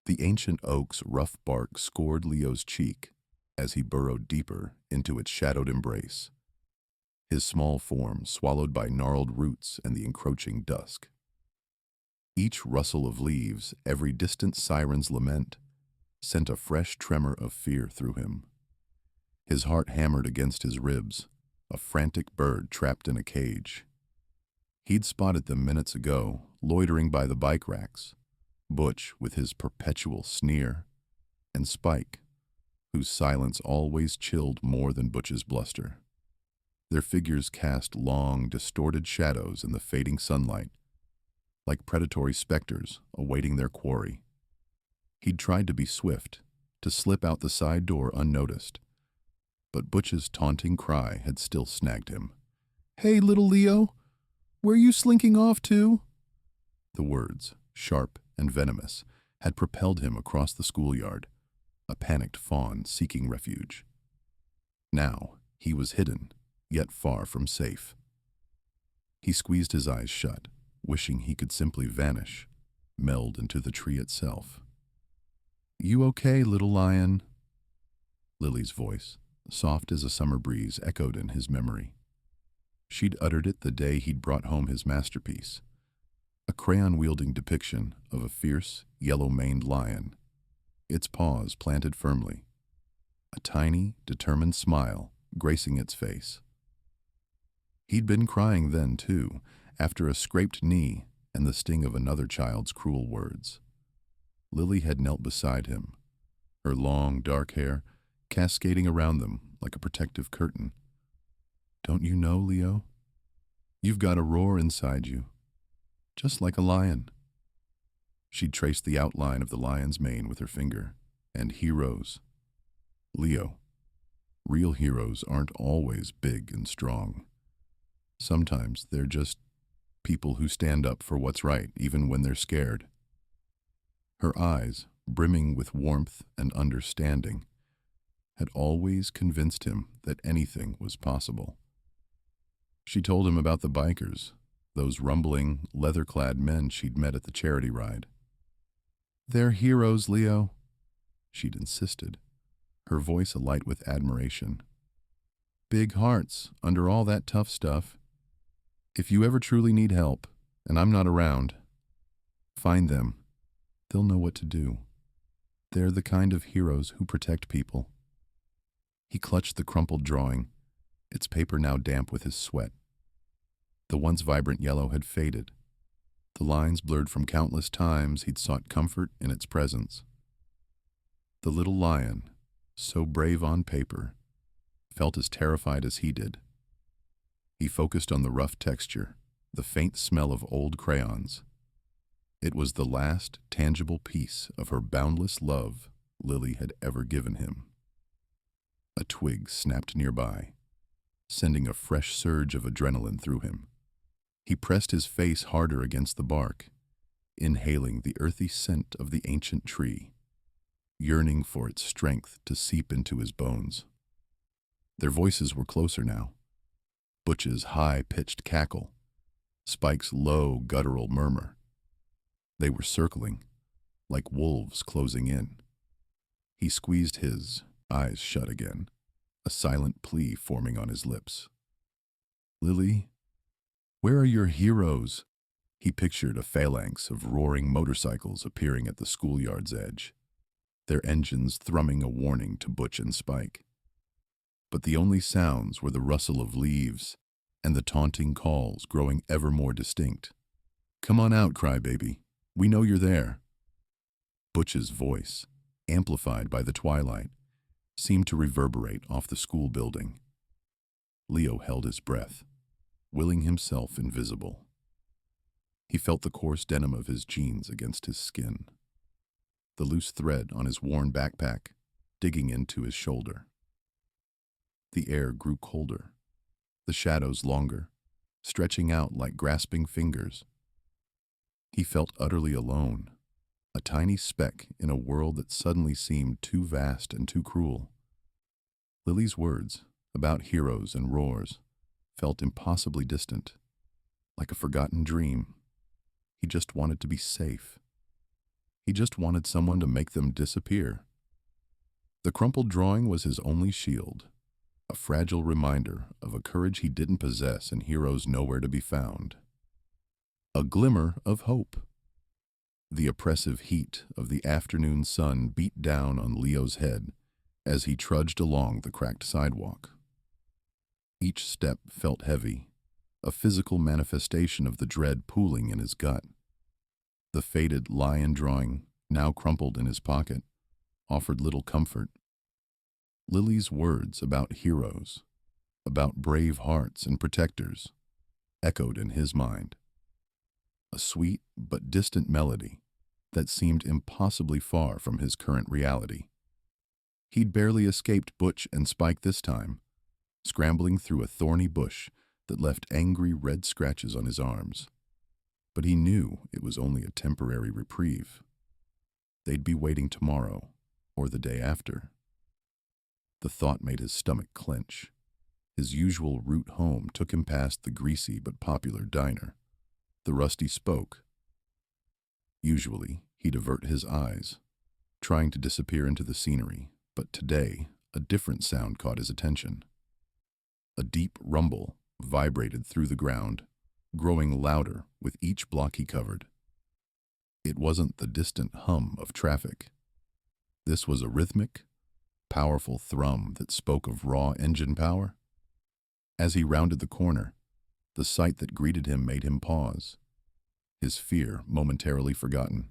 The ancient oak's rough bark scored Leo's cheek as he burrowed deeper into its shadowed embrace, his small form swallowed by gnarled roots and the encroaching dusk. Each rustle of leaves, every distant siren's lament, sent a fresh tremor of fear through him. His heart hammered against his ribs, a frantic bird trapped in a cage. He'd spotted them minutes ago, loitering by the bike racks, Butch with his perpetual sneer, and Spike, whose silence always chilled more than Butch's bluster. Their figures cast long, distorted shadows in the fading sunlight, like predatory specters awaiting their quarry. He'd tried to be swift, to slip out the side door unnoticed, but Butch's taunting cry had still snagged him. "Hey, little Leo, where you slinking off to?" The words, sharp and venomous, had propelled him across the schoolyard, a panicked fawn seeking refuge. Now he was hidden, yet far from safe. He squeezed his eyes shut, wishing he could simply vanish, meld into the tree itself. "You okay, little lion?" Lily's voice, soft as a summer breeze, echoed in his memory. She'd uttered it the day he'd brought home his masterpiece, a crayon-wielding depiction of a fierce, yellow-maned lion, its paws planted firmly, a tiny, determined smile gracing its face. He'd been crying then, too, after a scraped knee and the sting of another child's cruel words. Lily had knelt beside him, her long, dark hair cascading around them like a protective curtain. "Don't you know, Leo? You've got a roar inside you, just like a lion." She'd traced the outline of the lion's mane with her finger, and heroes. Leo, real heroes aren't always big and strong. Sometimes they're just people who stand up for what's right, even when they're scared. Her eyes, brimming with warmth and understanding, had always convinced him that anything was possible. She told him about the bikers, those rumbling, leather-clad men she'd met at the charity ride. "They're heroes, Leo," she'd insisted, her voice alight with admiration. "Big hearts under all that tough stuff. If you ever truly need help, and I'm not around, find them. They'll know what to do. They're the kind of heroes who protect people." He clutched the crumpled drawing, its paper now damp with his sweat. The once vibrant yellow had faded, the lines blurred from countless times he'd sought comfort in its presence. The little lion, so brave on paper, felt as terrified as he did. He focused on the rough texture, the faint smell of old crayons. It was the last tangible piece of her boundless love Lily had ever given him. A twig snapped nearby, sending a fresh surge of adrenaline through him. He pressed his face harder against the bark, inhaling the earthy scent of the ancient tree, yearning for its strength to seep into his bones. Their voices were closer now. Butch's high-pitched cackle, Spike's low, guttural murmur. They were circling, like wolves closing in. He squeezed his eyes shut again, a silent plea forming on his lips. "Lily, where are your heroes?" He pictured a phalanx of roaring motorcycles appearing at the schoolyard's edge, their engines thrumming a warning to Butch and Spike. But the only sounds were the rustle of leaves and the taunting calls growing ever more distinct. "Come on out, crybaby. We know you're there." Butch's voice, amplified by the twilight, seemed to reverberate off the school building. Leo held his breath, willing himself invisible. He felt the coarse denim of his jeans against his skin, the loose thread on his worn backpack digging into his shoulder. The air grew colder, the shadows longer, stretching out like grasping fingers. He felt utterly alone, a tiny speck in a world that suddenly seemed too vast and too cruel. Lily's words about heroes and roars felt impossibly distant, like a forgotten dream. He just wanted to be safe. He just wanted someone to make them disappear. The crumpled drawing was his only shield, a fragile reminder of a courage he didn't possess and heroes nowhere to be found. A glimmer of hope. The oppressive heat of the afternoon sun beat down on Leo's head as he trudged along the cracked sidewalk. Each step felt heavy, a physical manifestation of the dread pooling in his gut. The faded lion drawing, now crumpled in his pocket, offered little comfort. Lily's words about heroes, about brave hearts and protectors, echoed in his mind. A sweet but distant melody that seemed impossibly far from his current reality. He'd barely escaped Butch and Spike this time, scrambling through a thorny bush that left angry red scratches on his arms. But he knew it was only a temporary reprieve. They'd be waiting tomorrow or the day after. The thought made his stomach clench. His usual route home took him past the greasy but popular diner, the Rusty Spoke. Usually, he'd avert his eyes, trying to disappear into the scenery, but today, a different sound caught his attention. A deep rumble vibrated through the ground, growing louder with each block he covered. It wasn't the distant hum of traffic. This was a rhythmic, powerful thrum that spoke of raw engine power. As he rounded the corner, the sight that greeted him made him pause, his fear momentarily forgotten.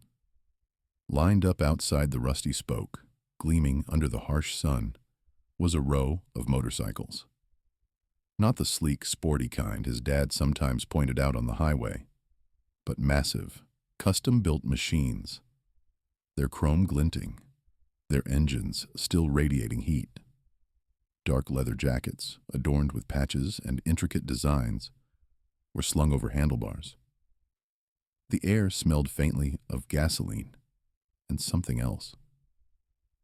Lined up outside the Rusty Spoke, gleaming under the harsh sun, was a row of motorcycles. Not the sleek, sporty kind his dad sometimes pointed out on the highway, but massive, custom-built machines, their chrome glinting, their engines still radiating heat. Dark leather jackets, adorned with patches and intricate designs, were slung over handlebars. The air smelled faintly of gasoline and something else.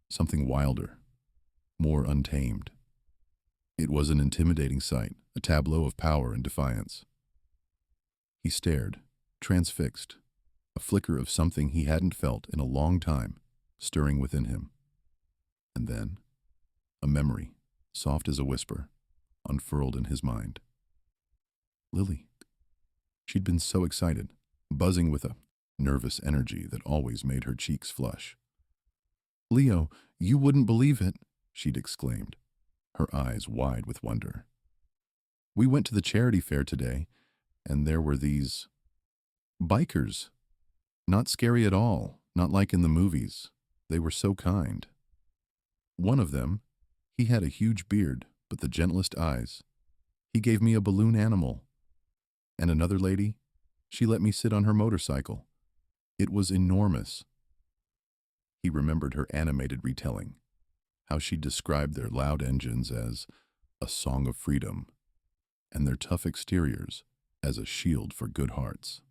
Something wilder, more untamed. It was an intimidating sight, a tableau of power and defiance. He stared, transfixed, a flicker of something he hadn't felt in a long time stirring within him. And then, a memory, soft as a whisper, unfurled in his mind. Lily. She'd been so excited, buzzing with a nervous energy that always made her cheeks flush. "Leo, you wouldn't believe it," she'd exclaimed, her eyes wide with wonder. "We went to the charity fair today, and there were these bikers. Not scary at all, not like in the movies. They were so kind. One of them, he had a huge beard, but the gentlest eyes. He gave me a balloon animal. And another lady, she let me sit on her motorcycle. It was enormous." He remembered her animated retelling, how she described their loud engines as a song of freedom, and their tough exteriors as a shield for good hearts.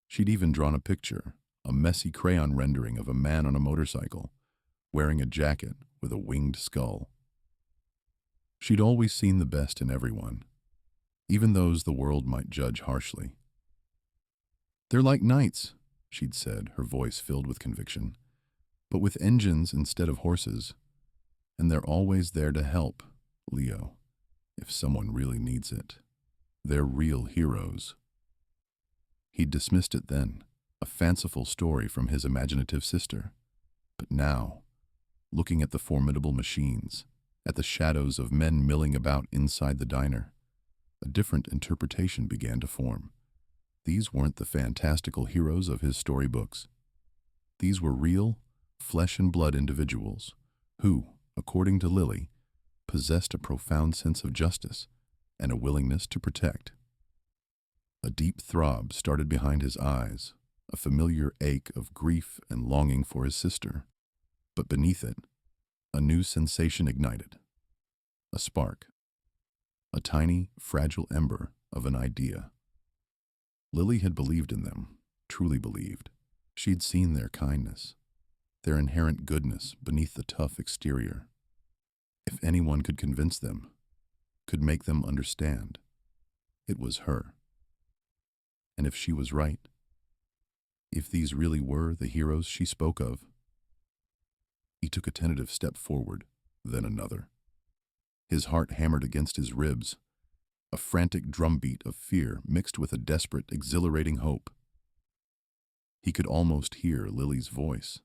She'd even drawn a picture, a messy crayon rendering of a man on a motorcycle, wearing a jacket with a winged skull. She'd always seen the best in everyone, even those the world might judge harshly. "They're like knights," she'd said, her voice filled with conviction, "but with engines instead of horses. And they're always there to help, Leo, if someone really needs it. They're real heroes." He'd dismissed it then, a fanciful story from his imaginative sister. But now, looking at the formidable machines, at the shadows of men milling about inside the diner, a different interpretation began to form. These weren't the fantastical heroes of his storybooks. These were real, flesh and blood individuals who, according to Lily, possessed a profound sense of justice and a willingness to protect. A deep throb started behind his eyes, a familiar ache of grief and longing for his sister. But beneath it, a new sensation ignited. A spark. A tiny, fragile ember of an idea. Lily had believed in them, truly believed. She'd seen their kindness, their inherent goodness beneath the tough exterior. If anyone could convince them, could make them understand, it was her. And if she was right, If these really were the heroes she spoke of. He took a tentative step forward, then another. His heart hammered against his ribs, a frantic drumbeat of fear mixed with a desperate, exhilarating hope. He could almost hear Lily's voice,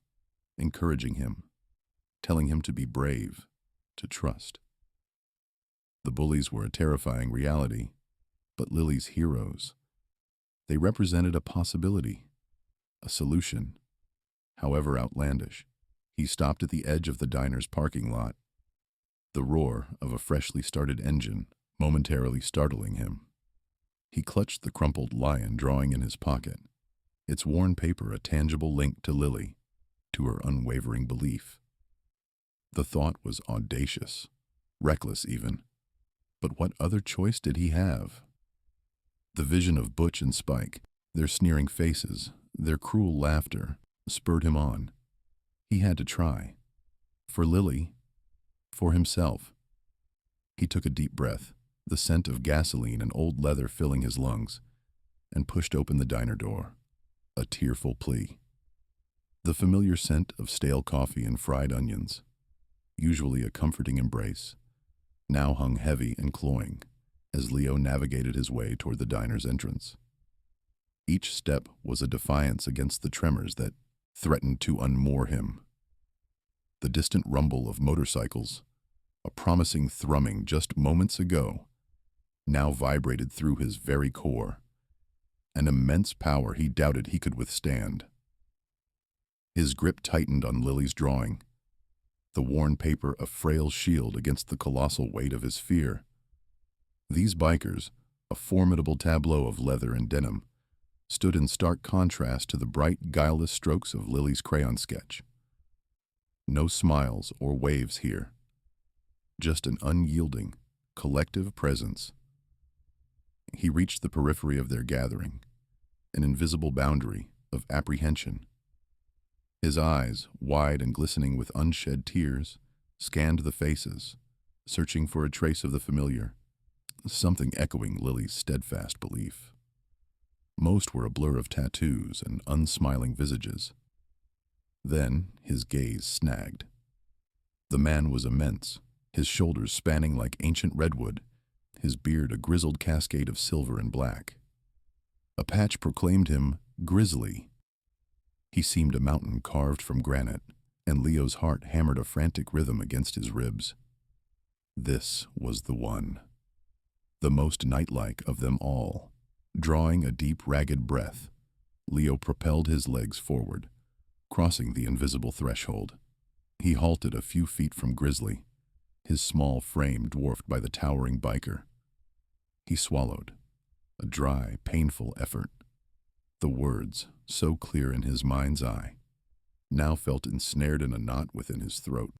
encouraging him, telling him to be brave, to trust. The bullies were a terrifying reality, but Lily's heroes, they represented a possibility, a solution, however outlandish. He stopped at the edge of the diner's parking lot, the roar of a freshly started engine momentarily startling him. He clutched the crumpled lion drawing in his pocket, its worn paper a tangible link to Lily, to her unwavering belief. The thought was audacious, reckless even, but what other choice did he have? The vision of Butch and Spike, their sneering faces, their cruel laughter, spurred him on. He had to try. For Lily, for himself. He took a deep breath, the scent of gasoline and old leather filling his lungs, and pushed open the diner door, a tearful plea. The familiar scent of stale coffee and fried onions, usually a comforting embrace, now hung heavy and cloying as Leo navigated his way toward the diner's entrance. Each step was a defiance against the tremors that threatened to unmoor him. The distant rumble of motorcycles, a promising thrumming just moments ago, now vibrated through his very core, an immense power he doubted he could withstand. His grip tightened on Lily's drawing, the worn paper a frail shield against the colossal weight of his fear. These bikers, a formidable tableau of leather and denim, stood in stark contrast to the bright, guileless strokes of Lily's crayon sketch. No smiles or waves here, just an unyielding, collective presence. He reached the periphery of their gathering, an invisible boundary of apprehension. His eyes, wide and glistening with unshed tears, scanned the faces, searching for a trace of the familiar, something echoing Lily's steadfast belief. Most were a blur of tattoos and unsmiling visages. Then his gaze snagged. The man was immense, his shoulders spanning like ancient redwood, his beard a grizzled cascade of silver and black. A patch proclaimed him grisly. He seemed a mountain carved from granite, and Leo's heart hammered a frantic rhythm against his ribs. This was the one, the most knight-like of them all. Drawing a deep, ragged breath, Leo propelled his legs forward, crossing the invisible threshold. He halted a few feet from Grizzly, his small frame dwarfed by the towering biker. He swallowed, a dry, painful effort. The words, so clear in his mind's eye, now felt ensnared in a knot within his throat.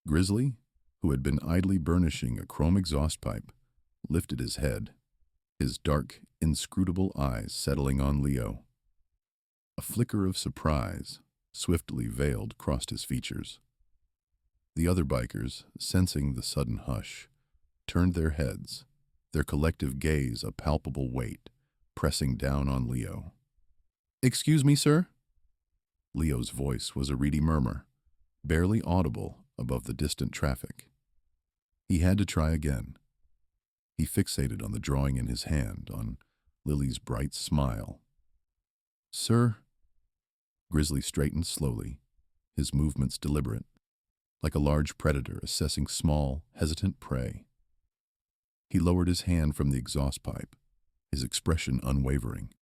Grizzly, who had been idly burnishing a chrome exhaust pipe, lifted his head, his dark, inscrutable eyes settling on Leo. A flicker of surprise, swiftly veiled, crossed his features. The other bikers, sensing the sudden hush, turned their heads, their collective gaze a palpable weight, pressing down on Leo. "Excuse me, sir?" Leo's voice was a reedy murmur, barely audible above the distant traffic. He had to try again. He fixated on the drawing in his hand, on Lily's bright smile. "Sir?" Grizzly straightened slowly, his movements deliberate, like a large predator assessing small, hesitant prey. He lowered his hand from the exhaust pipe, his expression unwavering.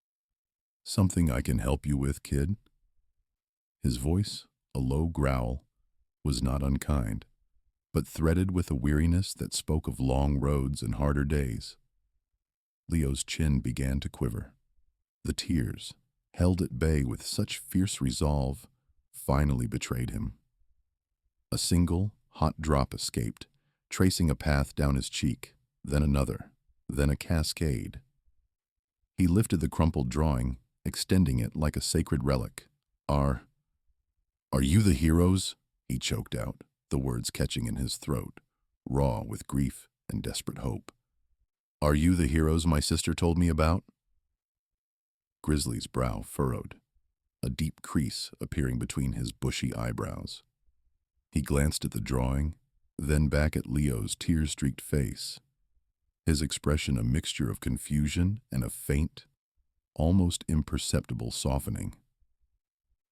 "Something I can help you with, kid?" His voice, a low growl, was not unkind, but threaded with a weariness that spoke of long roads and harder days. Leo's chin began to quiver. The tears, held at bay with such fierce resolve, finally betrayed him. A single, hot drop escaped, tracing a path down his cheek, then another, then a cascade. He lifted the crumpled drawing, extending it like a sacred relic. Are you the heroes?" he choked out, the words catching in his throat, raw with grief and desperate hope. "Are you the heroes my sister told me about?" Grizzly's brow furrowed, a deep crease appearing between his bushy eyebrows. He glanced at the drawing, then back at Leo's tear-streaked face, his expression a mixture of confusion and a faint, almost imperceptible softening.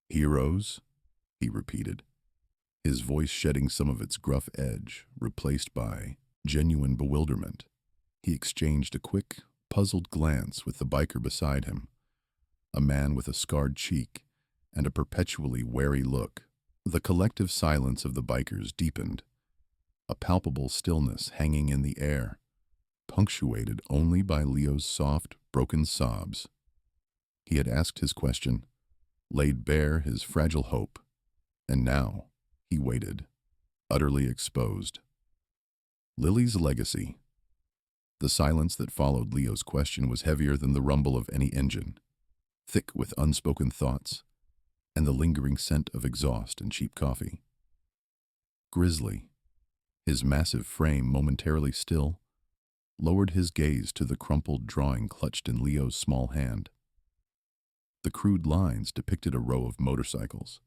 "Heroes?" he repeated, his voice shedding some of its gruff edge, replaced by genuine bewilderment. He exchanged a quick, puzzled glance with the biker beside him, a man with a scarred cheek and a perpetually wary look. The collective silence of the bikers deepened, a palpable stillness hanging in the air, punctuated only by Leo's soft, broken sobs. He had asked his question, laid bare his fragile hope, and now he waited, utterly exposed. Lily's legacy. The silence that followed Leo's question was heavier than the rumble of any engine, thick with unspoken thoughts and the lingering scent of exhaust and cheap coffee. Grizzly, his massive frame momentarily still, lowered his gaze to the crumpled drawing clutched in Leo's small hand. The crude lines depicted a row of motorcycles,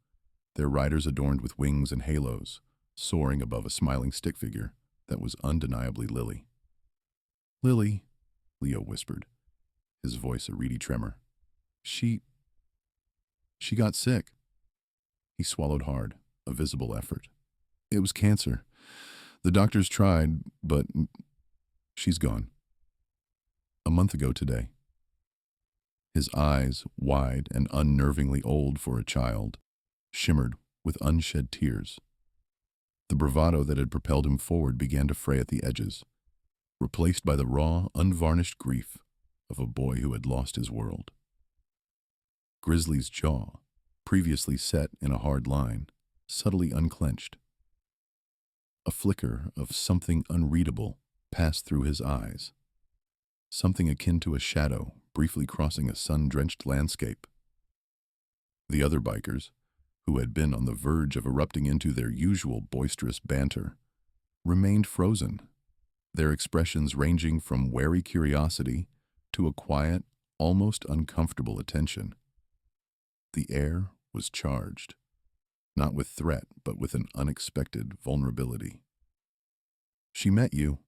their riders adorned with wings and halos, soaring above a smiling stick figure that was undeniably Lily. "Lily," Leo whispered, his voice a reedy tremor. She got sick." He swallowed hard, a visible effort. "It was cancer. The doctors tried, but she's gone. A month ago today." His eyes, wide and unnervingly old for a child, shimmered with unshed tears. The bravado that had propelled him forward began to fray at the edges, replaced by the raw, unvarnished grief of a boy who had lost his world. Grizzly's jaw, previously set in a hard line, subtly unclenched. A flicker of something unreadable passed through his eyes, something akin to a shadow briefly crossing a sun-drenched landscape. The other bikers, who had been on the verge of erupting into their usual boisterous banter, remained frozen, their expressions ranging from wary curiosity to a quiet, almost uncomfortable attention. The air was charged, not with threat, but with an unexpected vulnerability. "She met you,"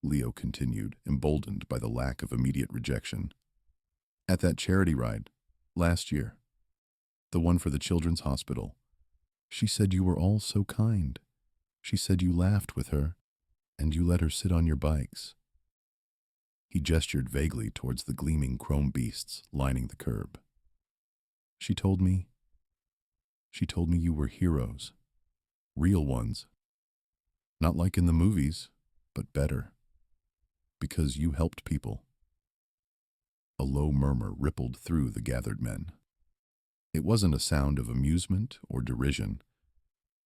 Leo continued, emboldened by the lack of immediate rejection, "at that charity ride, last year, the one for the children's hospital. She said you were all so kind. She said you laughed with her, and you let her sit on your bikes." He gestured vaguely towards the gleaming chrome beasts lining the curb. She told me you were heroes, real ones. Not like in the movies, but better, because you helped people." A low murmur rippled through the gathered men. It wasn't a sound of amusement or derision,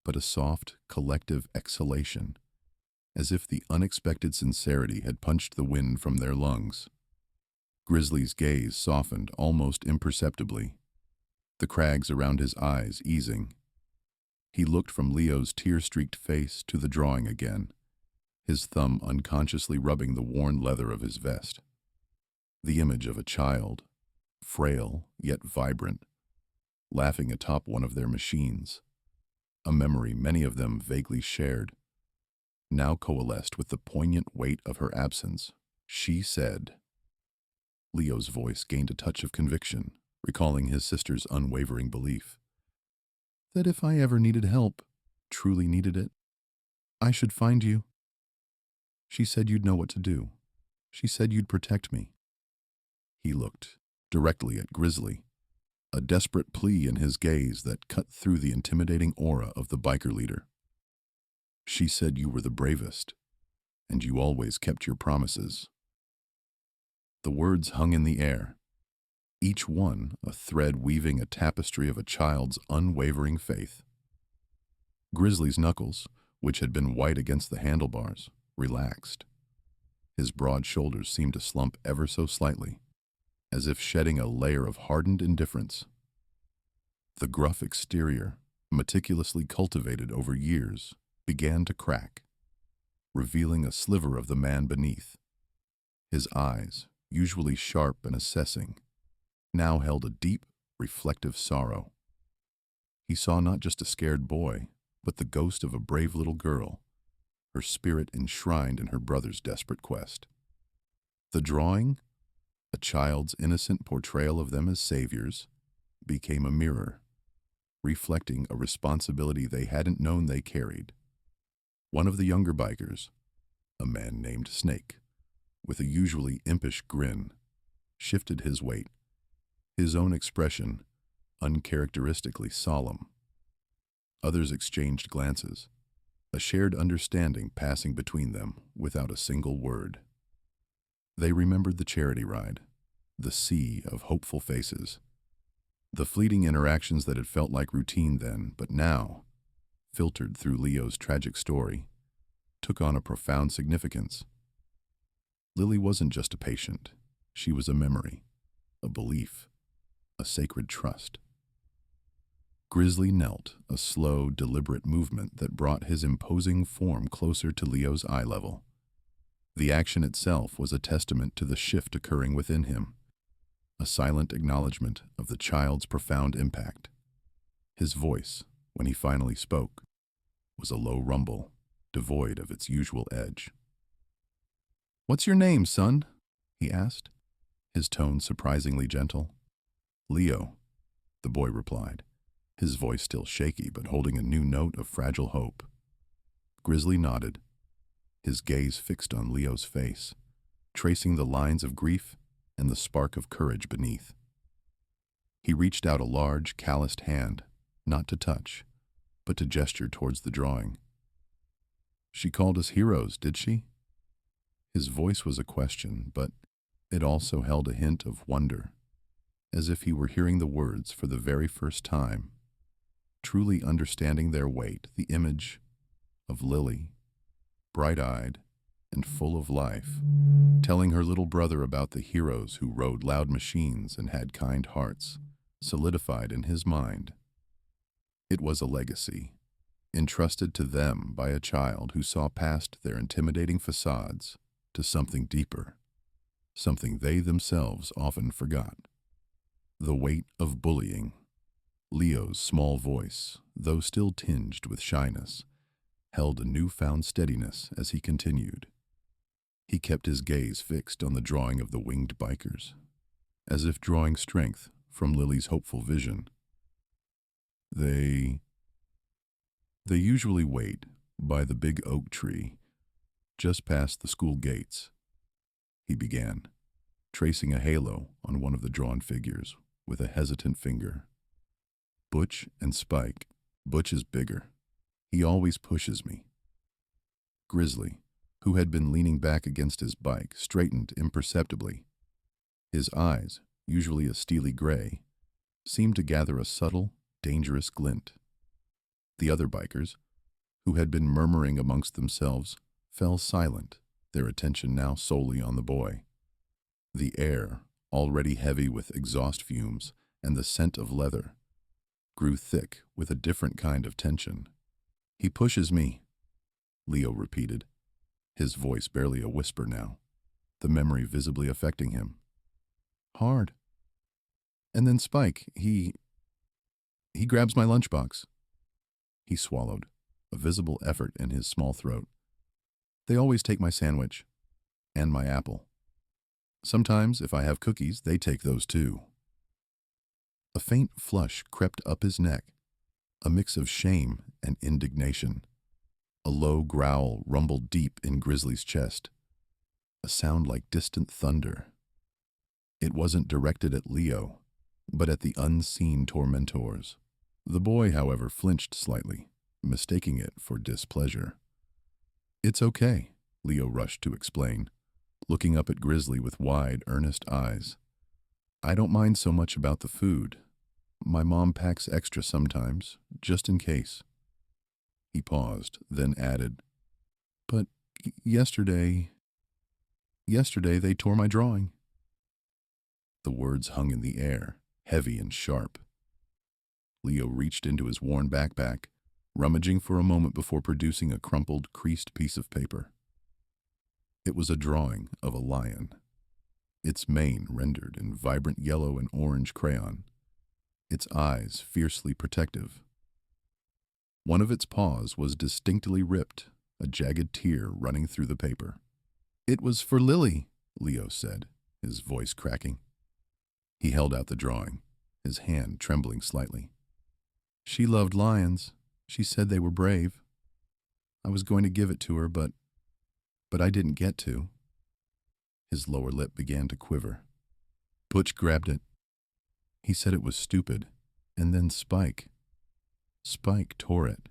but a soft, collective exhalation, as if the unexpected sincerity had punched the wind from their lungs. Grizzly's gaze softened almost imperceptibly, the crags around his eyes easing. He looked from Leo's tear-streaked face to the drawing again, his thumb unconsciously rubbing the worn leather of his vest. The image of a child, frail yet vibrant, laughing atop one of their machines, a memory many of them vaguely shared, now coalesced with the poignant weight of her absence. "She said." Leo's voice gained a touch of conviction, recalling his sister's unwavering belief, "that if I ever needed help, truly needed it, I should find you. She said you'd know what to do. She said you'd protect me." He looked directly at Grizzly, a desperate plea in his gaze that cut through the intimidating aura of the biker leader. "She said you were the bravest, and you always kept your promises." The words hung in the air, each one a thread weaving a tapestry of a child's unwavering faith. Grizzly's knuckles, which had been white against the handlebars, relaxed. His broad shoulders seemed to slump ever so slightly, as if shedding a layer of hardened indifference. The gruff exterior, meticulously cultivated over years, began to crack, revealing a sliver of the man beneath. His eyes, usually sharp and assessing, now held a deep, reflective sorrow. He saw not just a scared boy, but the ghost of a brave little girl, her spirit enshrined in her brother's desperate quest. The drawing, a child's innocent portrayal of them as saviors, became a mirror, reflecting a responsibility they hadn't known they carried. One of the younger bikers, a man named Snake, with a usually impish grin, shifted his weight, his own expression uncharacteristically solemn. Others exchanged glances, a shared understanding passing between them without a single word. They remembered the charity ride, the sea of hopeful faces, the fleeting interactions that had felt like routine then, but now, filtered through Leo's tragic story, took on a profound significance. Lily wasn't just a patient. She was a memory, a belief, a sacred trust. Grizzly knelt, a slow, deliberate movement that brought his imposing form closer to Leo's eye level. The action itself was a testament to the shift occurring within him, a silent acknowledgement of the child's profound impact. His voice, when he finally spoke, was a low rumble, devoid of its usual edge. "What's your name, son?" he asked, his tone surprisingly gentle. "Leo," the boy replied, his voice still shaky but holding a new note of fragile hope. Grizzly nodded, his gaze fixed on Leo's face, tracing the lines of grief and the spark of courage beneath. He reached out a large, calloused hand, not to touch, but to gesture towards the drawing. "She called us heroes, did she?" His voice was a question, but it also held a hint of wonder, as if he were hearing the words for the very first time, truly understanding their weight. The image of Lily, bright-eyed and full of life, telling her little brother about the heroes who rode loud machines and had kind hearts, solidified in his mind. It was a legacy, entrusted to them by a child who saw past their intimidating facades to something deeper, something they themselves often forgot. The weight of bullying. Leo's small voice, though still tinged with shyness, held a newfound steadiness as he continued. He kept his gaze fixed on the drawing of the winged bikers, as if drawing strength from Lily's hopeful vision. They usually wait by the big oak tree, just past the school gates, he began, tracing a halo on one of the drawn figures with a hesitant finger. Butch and Spike. Butch is bigger. He always pushes me. Grizzly, who had been leaning back against his bike, straightened imperceptibly. His eyes, usually a steely gray, seemed to gather a subtle, dangerous glint. The other bikers, who had been murmuring amongst themselves, fell silent, their attention now solely on the boy. The air, already heavy with exhaust fumes and the scent of leather, grew thick with a different kind of tension. "He pushes me," Leo repeated, his voice barely a whisper now, the memory visibly affecting him. "Hard. And then Spike, he grabs my lunchbox." He swallowed, a visible effort in his small throat. "They always take my sandwich. And my apple. Sometimes, if I have cookies, they take those too." A faint flush crept up his neck, a mix of shame and indignation. A low growl rumbled deep in Grizzly's chest, a sound like distant thunder. It wasn't directed at Leo, but at the unseen tormentors. The boy, however, flinched slightly, mistaking it for displeasure. "It's okay," Leo rushed to explain, looking up at Grizzly with wide, earnest eyes. "I don't mind so much about the food. My mom packs extra sometimes, just in case." He paused, then added, "But yesterday they tore my drawing." The words hung in the air, heavy and sharp. Leo reached into his worn backpack, rummaging for a moment before producing a crumpled, creased piece of paper. It was a drawing of a lion, its mane rendered in vibrant yellow and orange crayon, its eyes fiercely protective. One of its paws was distinctly ripped, a jagged tear running through the paper. "It was for Lily," Leo said, his voice cracking. He held out the drawing, his hand trembling slightly. "She loved lions. She said they were brave. I was going to give it to her, but I didn't get to." His lower lip began to quiver. Butch grabbed it. He said it was stupid, and then Spike tore it.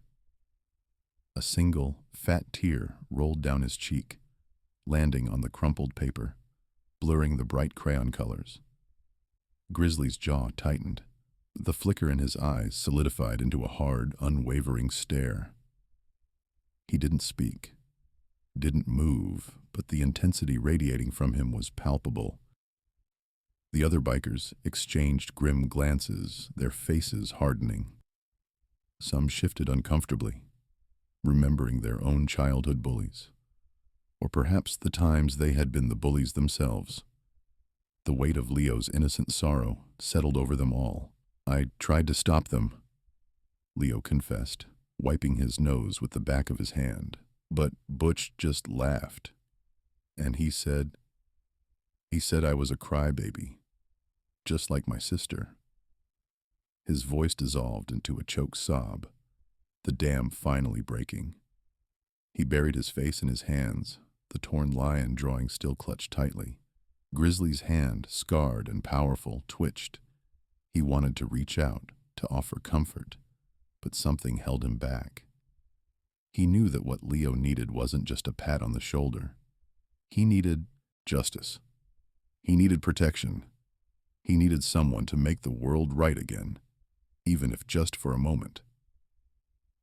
A single, fat tear rolled down his cheek, landing on the crumpled paper, blurring the bright crayon colors. Grizzly's jaw tightened. The flicker in his eyes solidified into a hard, unwavering stare. He didn't speak, didn't move, but the intensity radiating from him was palpable. The other bikers exchanged grim glances, their faces hardening. Some shifted uncomfortably, remembering their own childhood bullies, or perhaps the times they had been the bullies themselves. The weight of Leo's innocent sorrow settled over them all. "I tried to stop them," Leo confessed, wiping his nose with the back of his hand. "But Butch just laughed. And he said I was a crybaby, just like my sister." His voice dissolved into a choked sob, the dam finally breaking. He buried his face in his hands, the torn lion drawing still clutched tightly. Grizzly's hand, scarred and powerful, twitched. He wanted to reach out, to offer comfort, but something held him back. He knew that what Leo needed wasn't just a pat on the shoulder. He needed justice. He needed protection. He needed someone to make the world right again, even if just for a moment.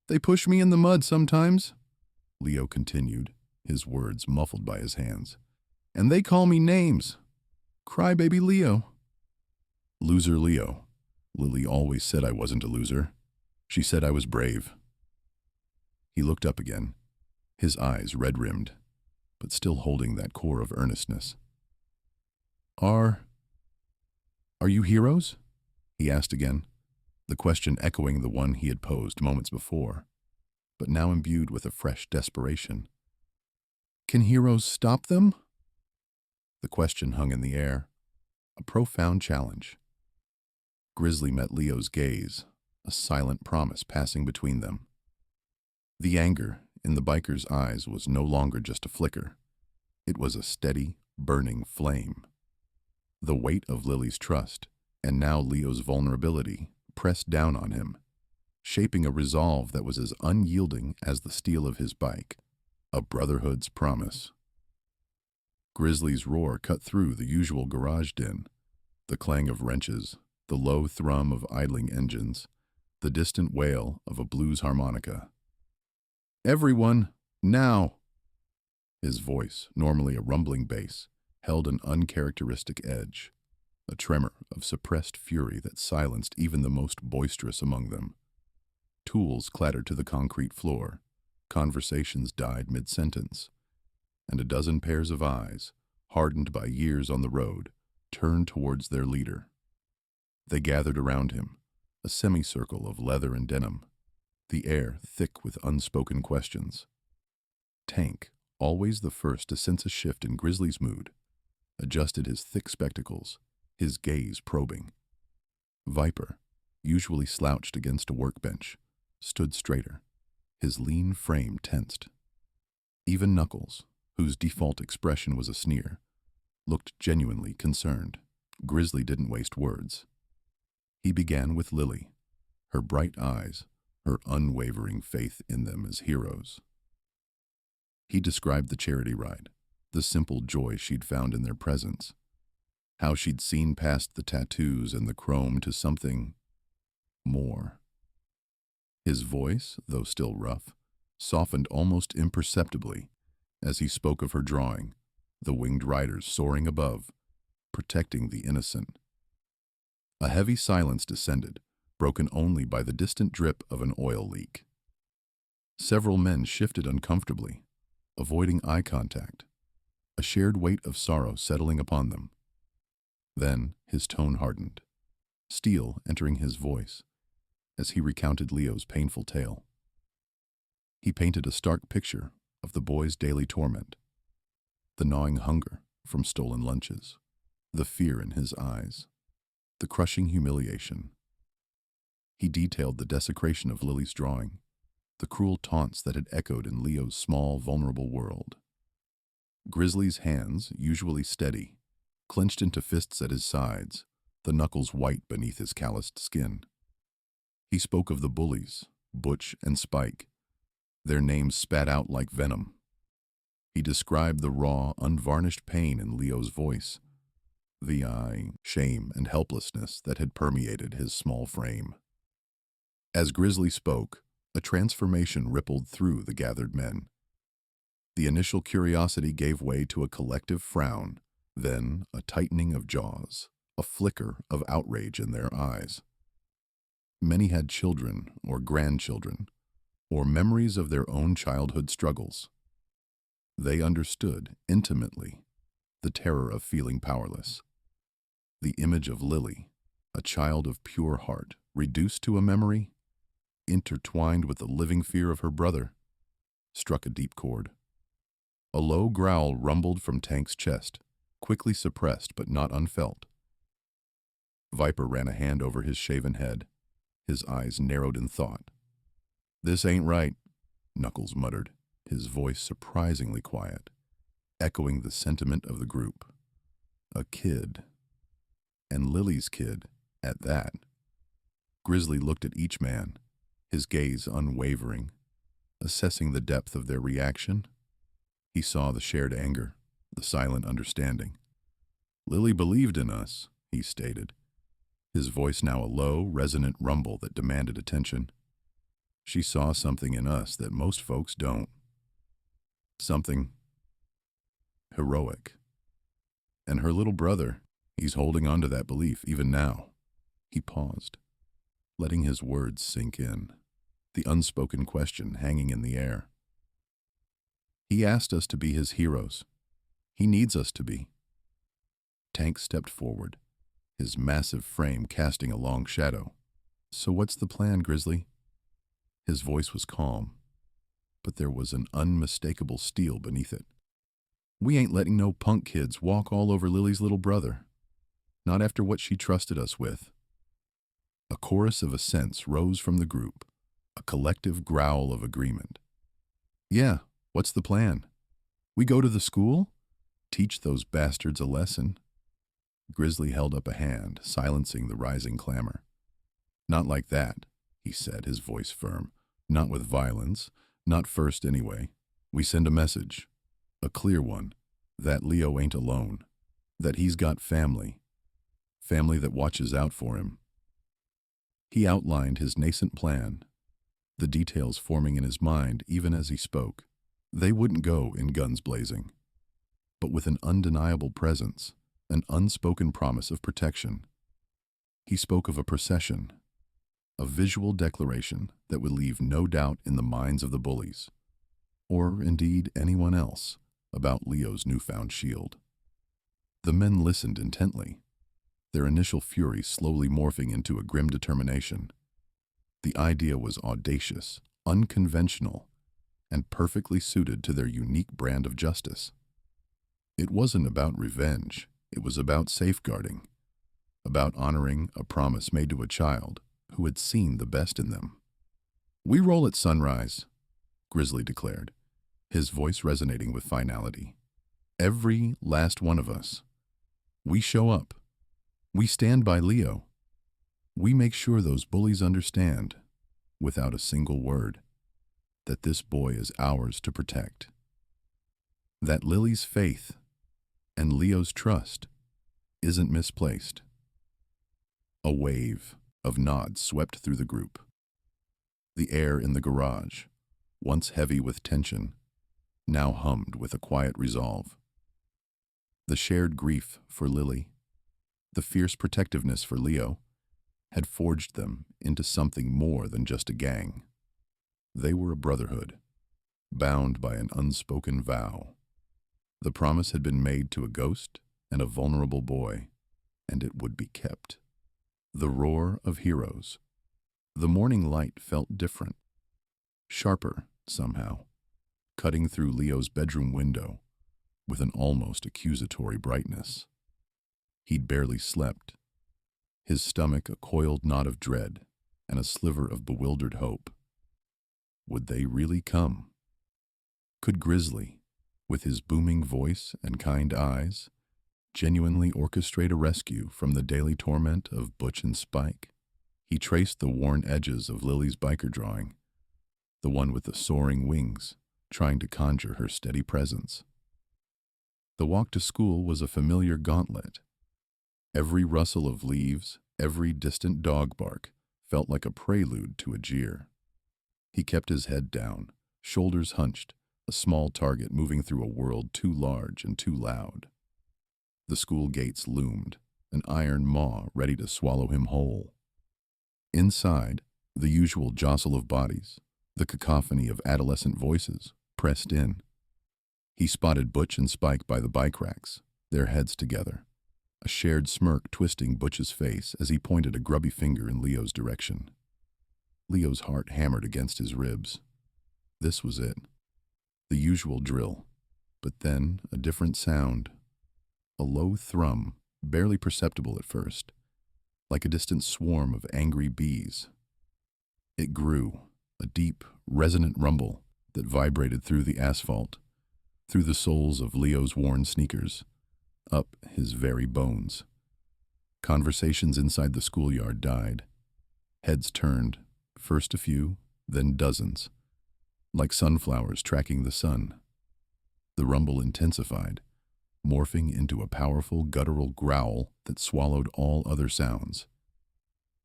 "They push me in the mud sometimes," Leo continued, his words muffled by his hands. "And they call me names. Crybaby Leo." "Loser Leo. Lily always said I wasn't a loser. She said I was brave." He looked up again, his eyes red-rimmed, but still holding that core of earnestness. Are you heroes?" he asked again, the question echoing the one he had posed moments before, but now imbued with a fresh desperation. "Can heroes stop them?" The question hung in the air, a profound challenge. Grizzly met Leo's gaze, a silent promise passing between them. The anger in the biker's eyes was no longer just a flicker. It was a steady, burning flame. The weight of Lily's trust, and now Leo's vulnerability, pressed down on him, shaping a resolve that was as unyielding as the steel of his bike, a brotherhood's promise. Grizzly's roar cut through the usual garage din, the clang of wrenches, the low thrum of idling engines, the distant wail of a blues harmonica. "Everyone, now!" His voice, normally a rumbling bass, held an uncharacteristic edge, a tremor of suppressed fury that silenced even the most boisterous among them. Tools clattered to the concrete floor, conversations died mid-sentence, and a dozen pairs of eyes, hardened by years on the road, turned towards their leader. They gathered around him, a semicircle of leather and denim, the air thick with unspoken questions. Tank, always the first to sense a shift in Grizzly's mood, adjusted his thick spectacles, his gaze probing. Viper, usually slouched against a workbench, stood straighter, his lean frame tensed. Even Knuckles, whose default expression was a sneer, looked genuinely concerned. Grizzly didn't waste words. He began with Lily, her bright eyes, her unwavering faith in them as heroes. He described the charity ride, the simple joy she'd found in their presence, how she'd seen past the tattoos and the chrome to something more. His voice, though still rough, softened almost imperceptibly as he spoke of her drawing, the winged riders soaring above, protecting the innocent. A heavy silence descended, broken only by the distant drip of an oil leak. Several men shifted uncomfortably, avoiding eye contact, a shared weight of sorrow settling upon them. Then his tone hardened. steel entering his voice as he recounted Leo's painful tale. He painted a stark picture of the boy's daily torment, the gnawing hunger from stolen lunches, the fear in his eyes, the crushing humiliation. He detailed the desecration of Lily's drawing, the cruel taunts that had echoed in Leo's small, vulnerable world. Grizzly's hands, usually steady, clenched into fists at his sides, the knuckles white beneath his calloused skin. He spoke of the bullies, Butch and Spike, their names spat out like venom. He described the raw, unvarnished pain in Leo's voice, the shame and helplessness that had permeated his small frame. As Grizzly spoke, a transformation rippled through the gathered men. The initial curiosity gave way to a collective frown, then a tightening of jaws, a flicker of outrage in their eyes. Many had children or grandchildren, or memories of their own childhood struggles. They understood, intimately, the terror of feeling powerless. The image of Lily, a child of pure heart, reduced to a memory, intertwined with the living fear of her brother, struck a deep chord. A low growl rumbled from Tank's chest, quickly suppressed but not unfelt. Viper ran a hand over his shaven head, his eyes narrowed in thought. "This ain't right," Knuckles muttered, his voice surprisingly quiet, echoing the sentiment of the group. A kid. And Lily's kid, at that. Grizzly looked at each man, his gaze unwavering, assessing the depth of their reaction. He saw the shared anger, the silent understanding. "Lily believed in us," he stated, his voice now a low, resonant rumble that demanded attention. "She saw something in us that most folks don't. Something heroic. And her little brother, he's holding on to that belief even now." He paused, letting his words sink in, the unspoken question hanging in the air. "He asked us to be his heroes. He needs us to be." Tank stepped forward, his massive frame casting a long shadow. "So what's the plan, Grizzly?" His voice was calm, but there was an unmistakable steel beneath it. "We ain't letting no punk kids walk all over Lily's little brother. Not after what she trusted us with." A chorus of assents rose from the group, a collective growl of agreement. "Yeah, what's the plan? We go to the school? Teach those bastards a lesson." Grizzly held up a hand, silencing the rising clamor. "Not like that," he said, his voice firm. "Not with violence. Not first, anyway. We send a message. A clear one. That Leo ain't alone. That he's got family. Family that watches out for him." He outlined his nascent plan, the details forming in his mind even as he spoke. They wouldn't go in guns blazing, but with an undeniable presence, an unspoken promise of protection. He spoke of a procession, a visual declaration that would leave no doubt in the minds of the bullies, or indeed anyone else, about Leo's newfound shield. The men listened intently, their initial fury slowly morphing into a grim determination. The idea was audacious, unconventional, and perfectly suited to their unique brand of justice. It wasn't about revenge, it was about safeguarding, about honoring a promise made to a child who had seen the best in them. "We roll at sunrise," Grizzly declared, his voice resonating with finality. "Every last one of us. We show up. We stand by Leo. We make sure those bullies understand, without a single word, that this boy is ours to protect. That Lily's faith and Leo's trust isn't misplaced." A wave of nods swept through the group. The air in the garage, once heavy with tension, now hummed with a quiet resolve. The shared grief for Lily, the fierce protectiveness for Leo, had forged them into something more than just a gang. They were a brotherhood, bound by an unspoken vow. The promise had been made to a ghost and a vulnerable boy, and it would be kept. The roar of heroes. The morning light felt different, sharper somehow, cutting through Leo's bedroom window with an almost accusatory brightness. He'd barely slept, his stomach a coiled knot of dread and a sliver of bewildered hope. Would they really come? Could Grizzly, with his booming voice and kind eyes, genuinely orchestrate a rescue from the daily torment of Butch and Spike? He traced the worn edges of Lily's biker drawing, the one with the soaring wings, trying to conjure her steady presence. The walk to school was a familiar gauntlet. Every rustle of leaves, every distant dog bark felt like a prelude to a jeer. He kept his head down, shoulders hunched, a small target moving through a world too large and too loud. The school gates loomed, an iron maw ready to swallow him whole. Inside, the usual jostle of bodies, the cacophony of adolescent voices, pressed in. He spotted Butch and Spike by the bike racks, their heads together, a shared smirk twisting Butch's face as he pointed a grubby finger in Leo's direction. Leo's heart hammered against his ribs. This was it. The usual drill, but then a different sound. A low thrum, barely perceptible at first, like a distant swarm of angry bees. It grew, a deep, resonant rumble that vibrated through the asphalt, through the soles of Leo's worn sneakers, up his very bones. Conversations inside the schoolyard died. Heads turned, first a few, then dozens, like sunflowers tracking the sun. The rumble intensified, morphing into a powerful guttural growl that swallowed all other sounds.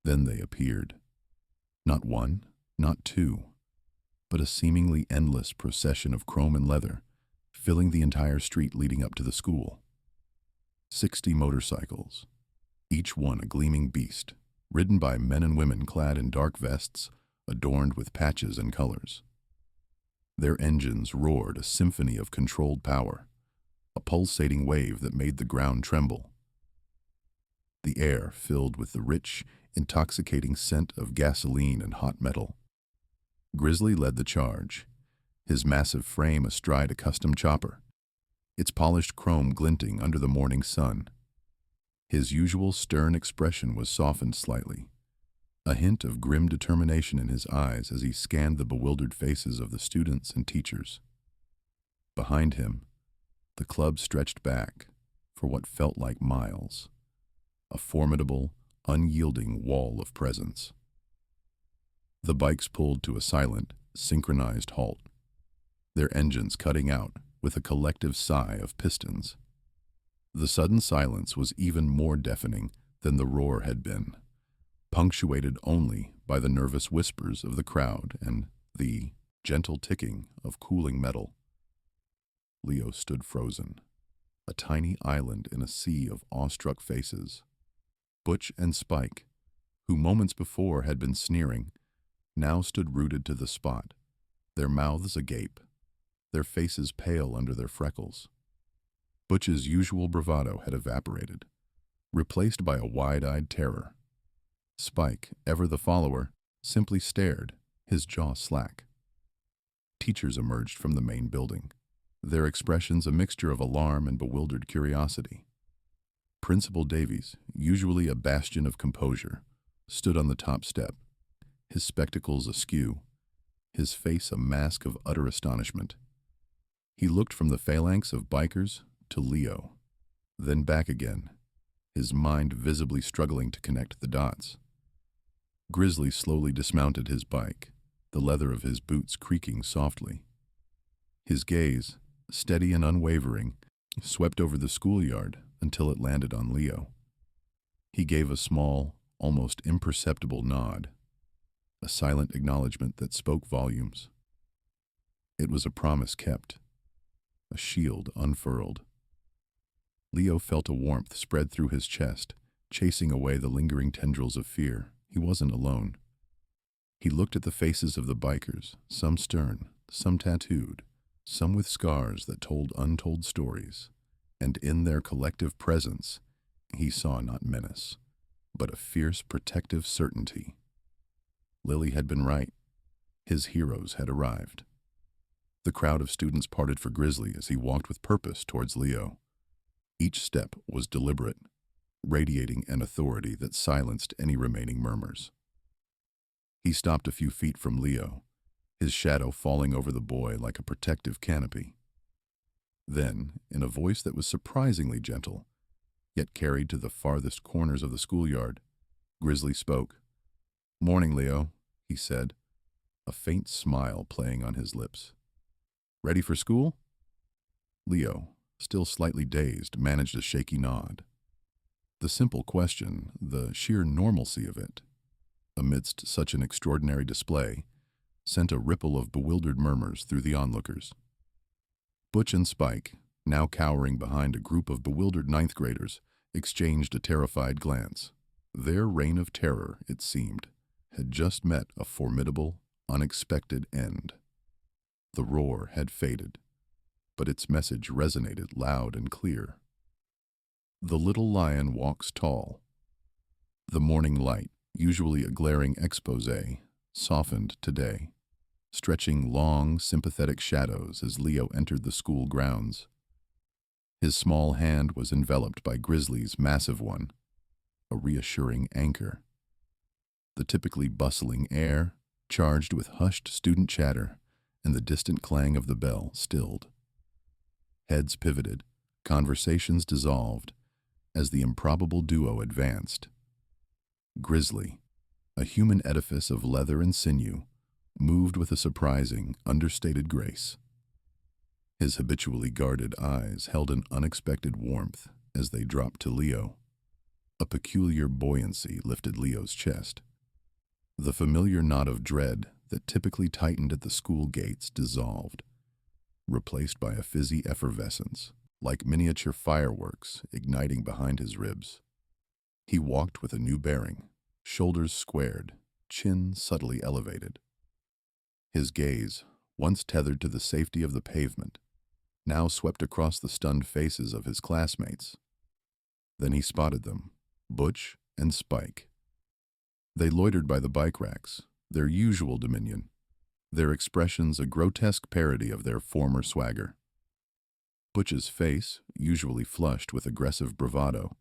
Then they appeared. Not one, not two, but a seemingly endless procession of chrome and leather, filling the entire street leading up to the school. 60 motorcycles, each one a gleaming beast, ridden by men and women clad in dark vests, adorned with patches and colors. Their engines roared a symphony of controlled power, a pulsating wave that made the ground tremble. The air filled with the rich, intoxicating scent of gasoline and hot metal. Grizzly led the charge, his massive frame astride a custom chopper, its polished chrome glinting under the morning sun. His usual stern expression was softened slightly, a hint of grim determination in his eyes as he scanned the bewildered faces of the students and teachers. Behind him, the club stretched back for what felt like miles, a formidable, unyielding wall of presence. The bikes pulled to a silent, synchronized halt, their engines cutting out with a collective sigh of pistons. The sudden silence was even more deafening than the roar had been, punctuated only by the nervous whispers of the crowd and the gentle ticking of cooling metal. Leo stood frozen, a tiny island in a sea of awestruck faces. Butch and Spike, who moments before had been sneering, now stood rooted to the spot, their mouths agape, their faces pale under their freckles. Butch's usual bravado had evaporated, replaced by a wide-eyed terror. Spike, ever the follower, simply stared, his jaw slack. Teachers emerged from the main building, their expressions a mixture of alarm and bewildered curiosity. Principal Davies, usually a bastion of composure, stood on the top step, his spectacles askew, his face a mask of utter astonishment. He looked from the phalanx of bikers to Leo, then back again, his mind visibly struggling to connect the dots. Grizzly slowly dismounted his bike, the leather of his boots creaking softly. His gaze, steady and unwavering, swept over the schoolyard until it landed on Leo. He gave a small, almost imperceptible nod, a silent acknowledgement that spoke volumes. It was a promise kept, a shield unfurled. Leo felt a warmth spread through his chest, chasing away the lingering tendrils of fear. He wasn't alone. He looked at the faces of the bikers, some stern, some tattooed, some with scars that told untold stories, and in their collective presence, he saw not menace, but a fierce, protective certainty. Lily had been right. His heroes had arrived. The crowd of students parted for Grizzly as he walked with purpose towards Leo. Each step was deliberate, radiating an authority that silenced any remaining murmurs. He stopped a few feet from Leo, his shadow falling over the boy like a protective canopy. Then, in a voice that was surprisingly gentle, yet carried to the farthest corners of the schoolyard, Grizzly spoke. "Morning, Leo," he said, a faint smile playing on his lips. "Ready for school?" Leo, still slightly dazed, managed a shaky nod. The simple question, the sheer normalcy of it, amidst such an extraordinary display, sent a ripple of bewildered murmurs through the onlookers. Butch and Spike, now cowering behind a group of bewildered ninth graders, exchanged a terrified glance. Their reign of terror, it seemed, had just met a formidable, unexpected end. The roar had faded, but its message resonated loud and clear. The little lion walks tall. The morning light, usually a glaring exposé, softened today, stretching long, sympathetic shadows as Leo entered the school grounds. His small hand was enveloped by Grizzly's massive one, a reassuring anchor. The typically bustling air, charged with hushed student chatter, and the distant clang of the bell stilled. Heads pivoted, conversations dissolved, as the improbable duo advanced. Grizzly, a human edifice of leather and sinew, moved with a surprising, understated grace. His habitually guarded eyes held an unexpected warmth as they dropped to Leo. A peculiar buoyancy lifted Leo's chest. The familiar knot of dread that typically tightened at the school gates dissolved, replaced by a fizzy effervescence, like miniature fireworks igniting behind his ribs. He walked with a new bearing, shoulders squared, chin subtly elevated. His gaze, once tethered to the safety of the pavement, now swept across the stunned faces of his classmates. Then he spotted them, Butch and Spike. They loitered by the bike racks, their usual dominion, their expressions a grotesque parody of their former swagger. Butch's face, usually flushed with aggressive bravado,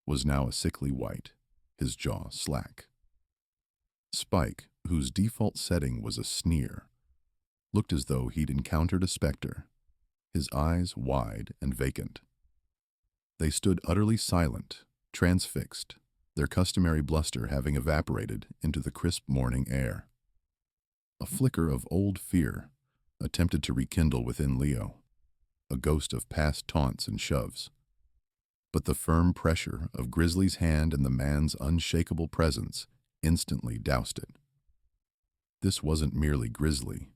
was now a sickly white, his jaw slack. Spike, whose default setting was a sneer, looked as though he'd encountered a specter, his eyes wide and vacant. They stood utterly silent, transfixed, their customary bluster having evaporated into the crisp morning air. A flicker of old fear attempted to rekindle within Leo, a ghost of past taunts and shoves. But the firm pressure of Grizzly's hand and the man's unshakable presence instantly doused it. This wasn't merely Grizzly.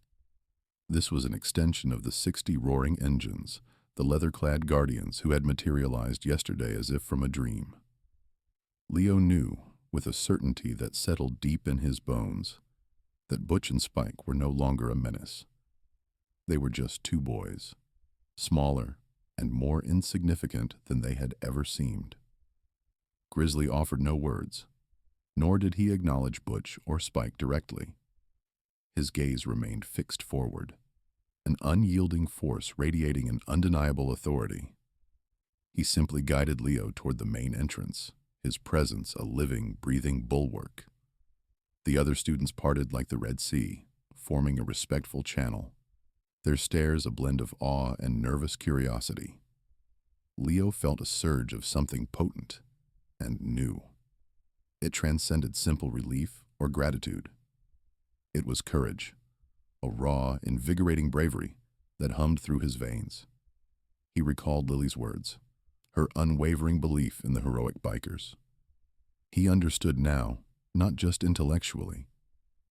This was an extension of the 60 roaring engines, the leather-clad guardians who had materialized yesterday as if from a dream. Leo knew, with a certainty that settled deep in his bones, that Butch and Spike were no longer a menace. They were just two boys, smaller and more insignificant than they had ever seemed. Grizzly offered no words, nor did he acknowledge Butch or Spike directly. His gaze remained fixed forward, an unyielding force radiating an undeniable authority. He simply guided Leo toward the main entrance, his presence a living, breathing bulwark. The other students parted like the Red Sea, forming a respectful channel, their stares a blend of awe and nervous curiosity. Leo felt a surge of something potent and new. It transcended simple relief or gratitude. It was courage, a raw, invigorating bravery that hummed through his veins. He recalled Lily's words, her unwavering belief in the heroic bikers. He understood now, not just intellectually,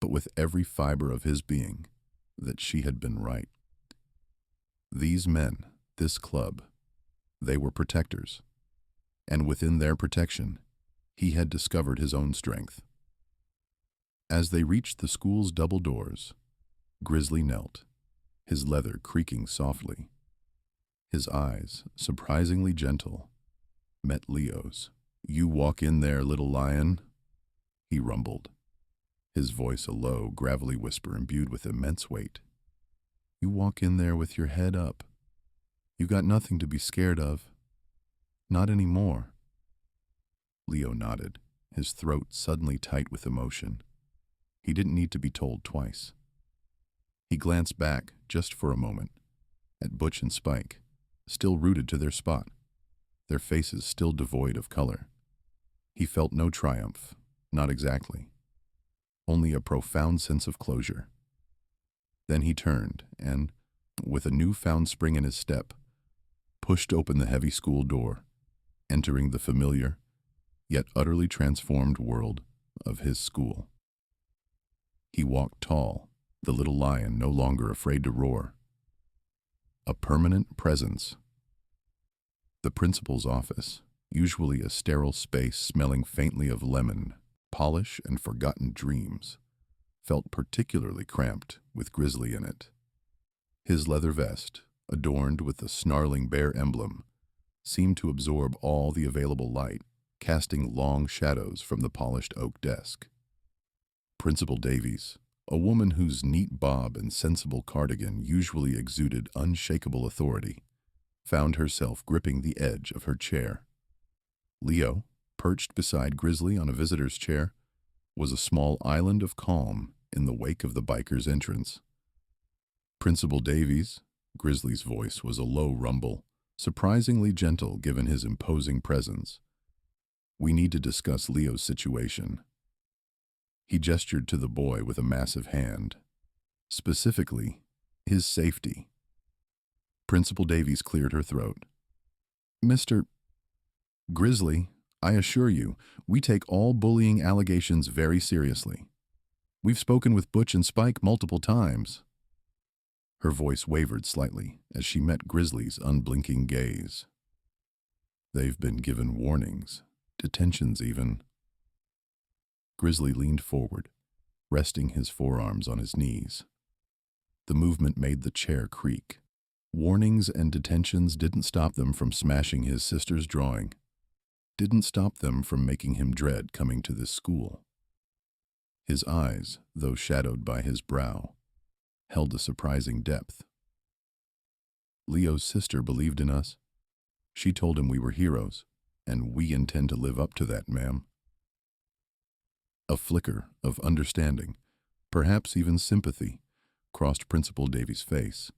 but with every fiber of his being, that she had been right. These men, this club, they were protectors, and within their protection, he had discovered his own strength. As they reached the school's double doors, Grizzly knelt, his leather creaking softly. His eyes, surprisingly gentle, met Leo's. You walk in there, little lion, he rumbled, his voice a low, gravelly whisper imbued with immense weight. You walk in there with your head up. You got nothing to be scared of. Not anymore. Leo nodded, his throat suddenly tight with emotion. He didn't need to be told twice. He glanced back, just for a moment, at Butch and Spike, still rooted to their spot, their faces still devoid of color. He felt no triumph, not exactly, only a profound sense of closure. Then he turned and, with a newfound spring in his step, pushed open the heavy school door, entering the familiar, yet utterly transformed world of his school. He walked tall, the little lion no longer afraid to roar. A permanent presence. The principal's office, usually a sterile space smelling faintly of lemon, polish, and forgotten dreams, felt particularly cramped with Grizzly in it. His leather vest, adorned with the snarling bear emblem, seemed to absorb all the available light, casting long shadows from the polished oak desk. Principal Davies, a woman whose neat bob and sensible cardigan usually exuded unshakable authority, found herself gripping the edge of her chair. Leo, perched beside Grizzly on a visitor's chair, was a small island of calm in the wake of the biker's entrance. Principal Davies, Grizzly's voice was a low rumble, surprisingly gentle given his imposing presence. We need to discuss Leo's situation. He gestured to the boy with a massive hand. Specifically, his safety. Principal Davies cleared her throat. Mr. Grizzly, I assure you, we take all bullying allegations very seriously. We've spoken with Butch and Spike multiple times. Her voice wavered slightly as she met Grizzly's unblinking gaze. They've been given warnings, detentions even. Grizzly leaned forward, resting his forearms on his knees. The movement made the chair creak. Warnings and detentions didn't stop them from smashing his sister's drawing, didn't stop them from making him dread coming to this school. His eyes, though shadowed by his brow, held a surprising depth. Leo's sister believed in us. She told him we were heroes, and we intend to live up to that, ma'am. A flicker of understanding, perhaps even sympathy, crossed Principal Davies' face.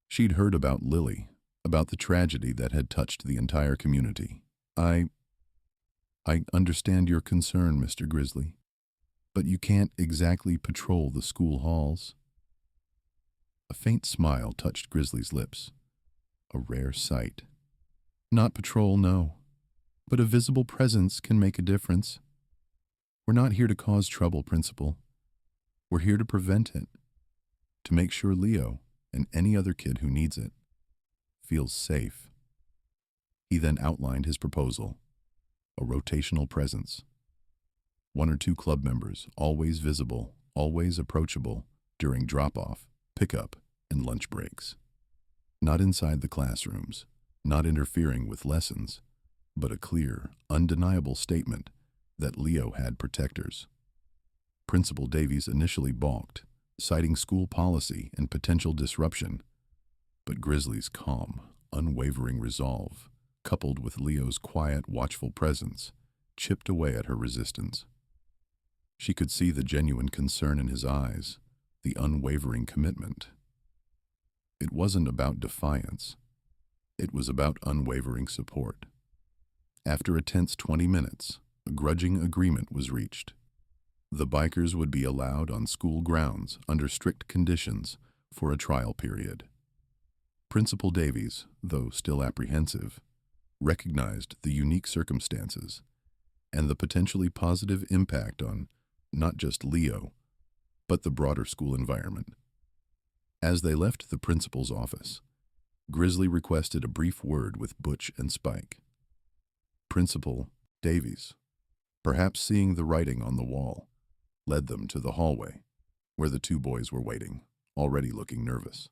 She'd heard about Lily, about the tragedy that had touched the entire community. I understand your concern, Mr. Grizzly, but you can't exactly patrol the school halls. A faint smile touched Grizzly's lips, a rare sight. Not patrol, no, but a visible presence can make a difference. We're not here to cause trouble, Principal. We're here to prevent it, to make sure Leo, and any other kid who needs it, feels safe. He then outlined his proposal, a rotational presence. 1 or 2 club members, always visible, always approachable, during drop-off, pickup, and lunch breaks. Not inside the classrooms, not interfering with lessons, but a clear, undeniable statement that Leo had protectors. Principal Davies initially balked, citing school policy and potential disruption, but Grizzly's calm, unwavering resolve, coupled with Leo's quiet, watchful presence, chipped away at her resistance. She could see the genuine concern in his eyes, the unwavering commitment. It wasn't about defiance. It was about unwavering support. After a tense 20 minutes, a grudging agreement was reached. The bikers would be allowed on school grounds under strict conditions for a trial period. Principal Davies, though still apprehensive, recognized the unique circumstances and the potentially positive impact on not just Leo, but the broader school environment. As they left the principal's office, Grizzly requested a brief word with Butch and Spike. Principal Davies, perhaps seeing the writing on the wall, led them to the hallway, where the 2 boys were waiting, already looking nervous.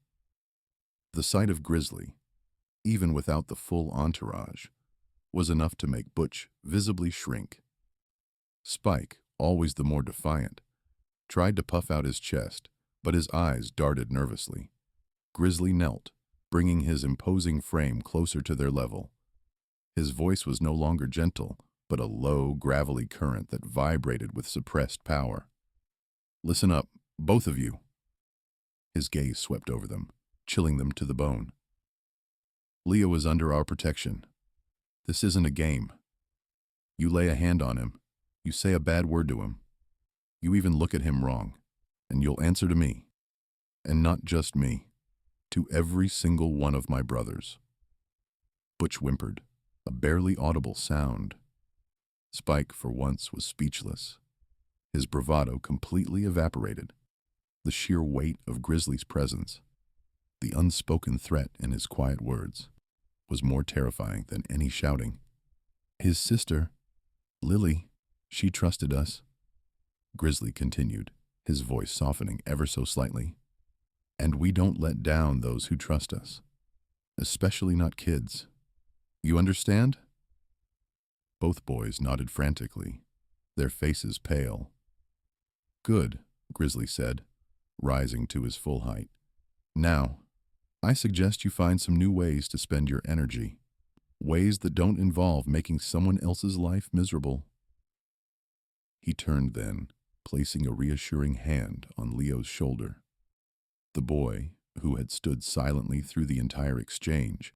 The sight of Grizzly, even without the full entourage, was enough to make Butch visibly shrink. Spike, always the more defiant, tried to puff out his chest, but his eyes darted nervously. Grizzly knelt, bringing his imposing frame closer to their level. His voice was no longer gentle, but a low, gravelly current that vibrated with suppressed power. "Listen up, both of you." His gaze swept over them, chilling them to the bone. "Leo is under our protection. This isn't a game. You lay a hand on him, you say a bad word to him, you even look at him wrong, and you'll answer to me. And not just me, to every single one of my brothers." Butch whimpered, a barely audible sound. Spike, for once, was speechless. His bravado completely evaporated. The sheer weight of Grizzly's presence, the unspoken threat in his quiet words, was more terrifying than any shouting. "His sister, Lily, she trusted us," Grizzly continued, his voice softening ever so slightly. "And we don't let down those who trust us, especially not kids. You understand?" Both boys nodded frantically, their faces pale. "Good," Grizzly said, rising to his full height. "Now, I suggest you find some new ways to spend your energy, ways that don't involve making someone else's life miserable." He turned then, placing a reassuring hand on Leo's shoulder. The boy, who had stood silently through the entire exchange,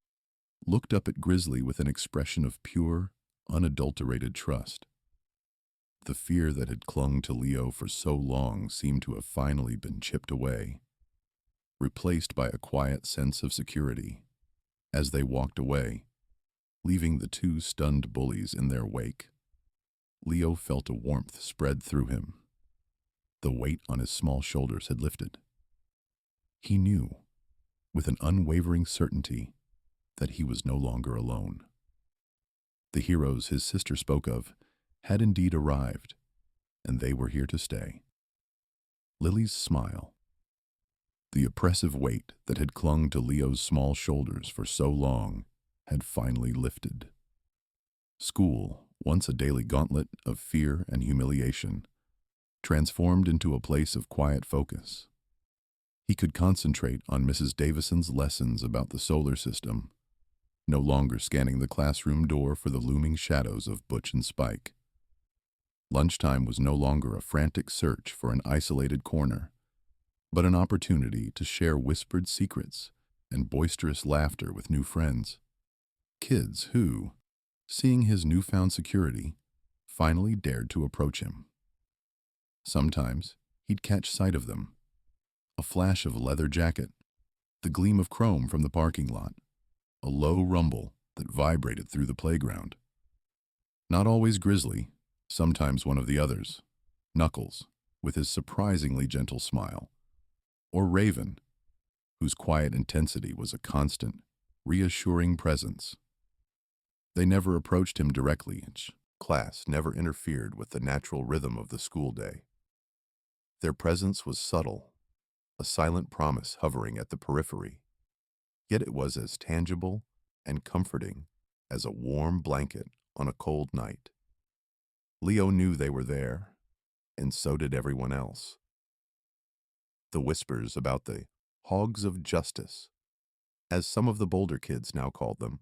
looked up at Grizzly with an expression of pure, unadulterated trust. The fear that had clung to Leo for so long seemed to have finally been chipped away, replaced by a quiet sense of security. As they walked away, leaving the two stunned bullies in their wake, Leo felt a warmth spread through him. The weight on his small shoulders had lifted. He knew, with an unwavering certainty, that he was no longer alone. The heroes his sister spoke of had indeed arrived, and they were here to stay. Lily's smile, the oppressive weight that had clung to Leo's small shoulders for so long, had finally lifted. School, once a daily gauntlet of fear and humiliation, transformed into a place of quiet focus. He could concentrate on Mrs. Davison's lessons about the solar system, no longer scanning the classroom door for the looming shadows of Butch and Spike. Lunchtime was no longer a frantic search for an isolated corner, but an opportunity to share whispered secrets and boisterous laughter with new friends. Kids who, seeing his newfound security, finally dared to approach him. Sometimes he'd catch sight of them. A flash of a leather jacket, the gleam of chrome from the parking lot, a low rumble that vibrated through the playground. Not always Grizzly, sometimes one of the others, Knuckles, with his surprisingly gentle smile, or Raven, whose quiet intensity was a constant, reassuring presence. They never approached him directly, and class never interfered with the natural rhythm of the school day. Their presence was subtle, a silent promise hovering at the periphery, yet it was as tangible and comforting as a warm blanket on a cold night. Leo knew they were there, and so did everyone else. The whispers about the hogs of justice, as some of the bolder kids now called them,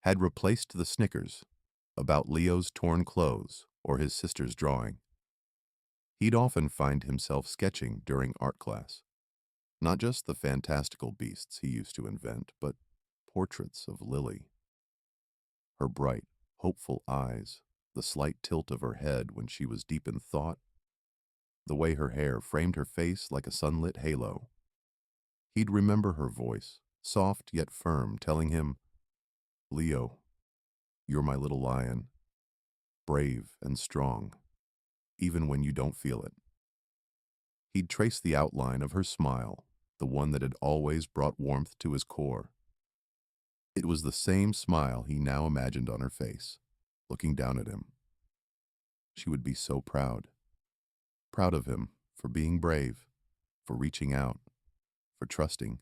had replaced the snickers about Leo's torn clothes or his sister's drawing. He'd often find himself sketching during art class, not just the fantastical beasts he used to invent, but portraits of Lily. Her bright, hopeful eyes, the slight tilt of her head when she was deep in thought, the way her hair framed her face like a sunlit halo. He'd remember her voice, soft yet firm, telling him, "Leo, you're my little lion, brave and strong, even when you don't feel it." He'd trace the outline of her smile, the one that had always brought warmth to his core. It was the same smile he now imagined on her face, looking down at him. She would be so proud. Proud of him for being brave, for reaching out, for trusting,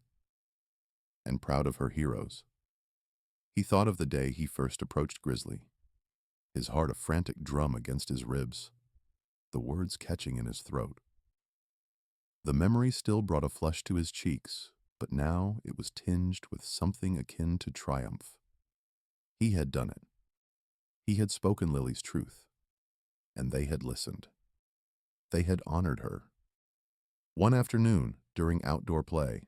and proud of her heroes. He thought of the day he first approached Grizzly, his heart a frantic drum against his ribs, the words catching in his throat. The memory still brought a flush to his cheeks, but now it was tinged with something akin to triumph. He had done it. He had spoken Lily's truth, and they had listened. They had honored her. One afternoon, during outdoor play,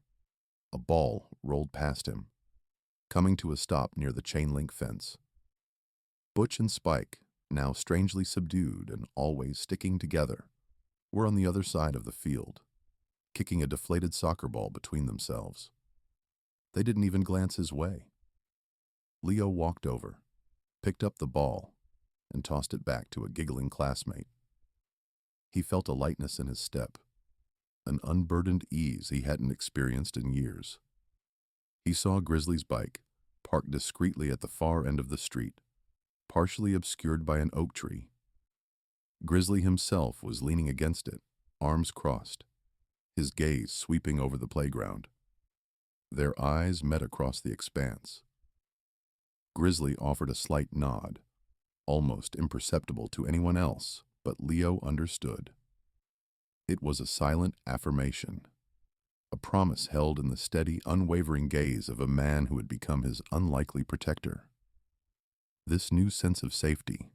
a ball rolled past him, coming to a stop near the chain-link fence. Butch and Spike, now strangely subdued and always sticking together, were on the other side of the field, kicking a deflated soccer ball between themselves. They didn't even glance his way. Leo walked over, picked up the ball, and tossed it back to a giggling classmate. He felt a lightness in his step, an unburdened ease he hadn't experienced in years. He saw Grizzly's bike, parked discreetly at the far end of the street, partially obscured by an oak tree. Grizzly himself was leaning against it, arms crossed, his gaze sweeping over the playground. Their eyes met across the expanse. Grizzly offered a slight nod, almost imperceptible to anyone else, but Leo understood. It was a silent affirmation, a promise held in the steady, unwavering gaze of a man who had become his unlikely protector. This new sense of safety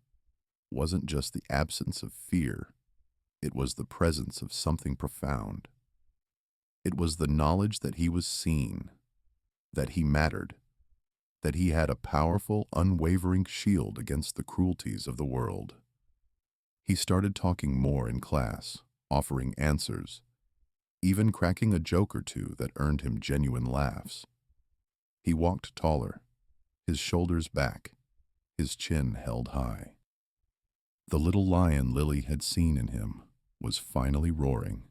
wasn't just the absence of fear, it was the presence of something profound. It was the knowledge that he was seen, that he mattered, that he had a powerful, unwavering shield against the cruelties of the world. He started talking more in class, offering answers, even cracking a joke or two that earned him genuine laughs. He walked taller, his shoulders back, his chin held high. The little lion Lily had seen in him was finally roaring,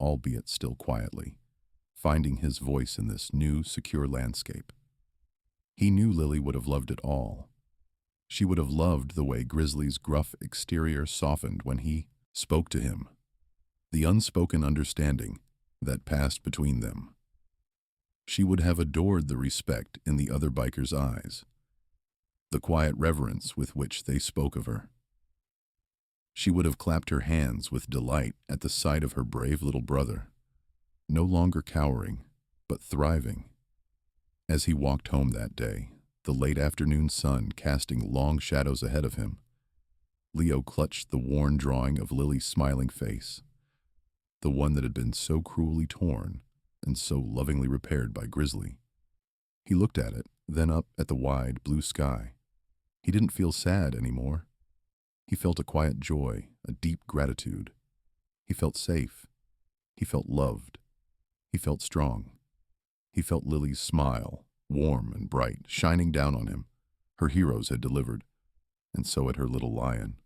albeit still quietly, finding his voice in this new, secure landscape. He knew Lily would have loved it all. She would have loved the way Grizzly's gruff exterior softened when he spoke to him, the unspoken understanding that passed between them. She would have adored the respect in the other biker's eyes, the quiet reverence with which they spoke of her. She would have clapped her hands with delight at the sight of her brave little brother, no longer cowering, but thriving. As he walked home that day, the late afternoon sun casting long shadows ahead of him, Leo clutched the worn drawing of Lily's smiling face, the one that had been so cruelly torn and so lovingly repaired by Grizzly. He looked at it, then up at the wide blue sky. He didn't feel sad anymore. He felt a quiet joy, a deep gratitude. He felt safe. He felt loved. He felt strong. He felt Lily's smile, warm and bright, shining down on him. Her heroes had delivered, and so had her little lion.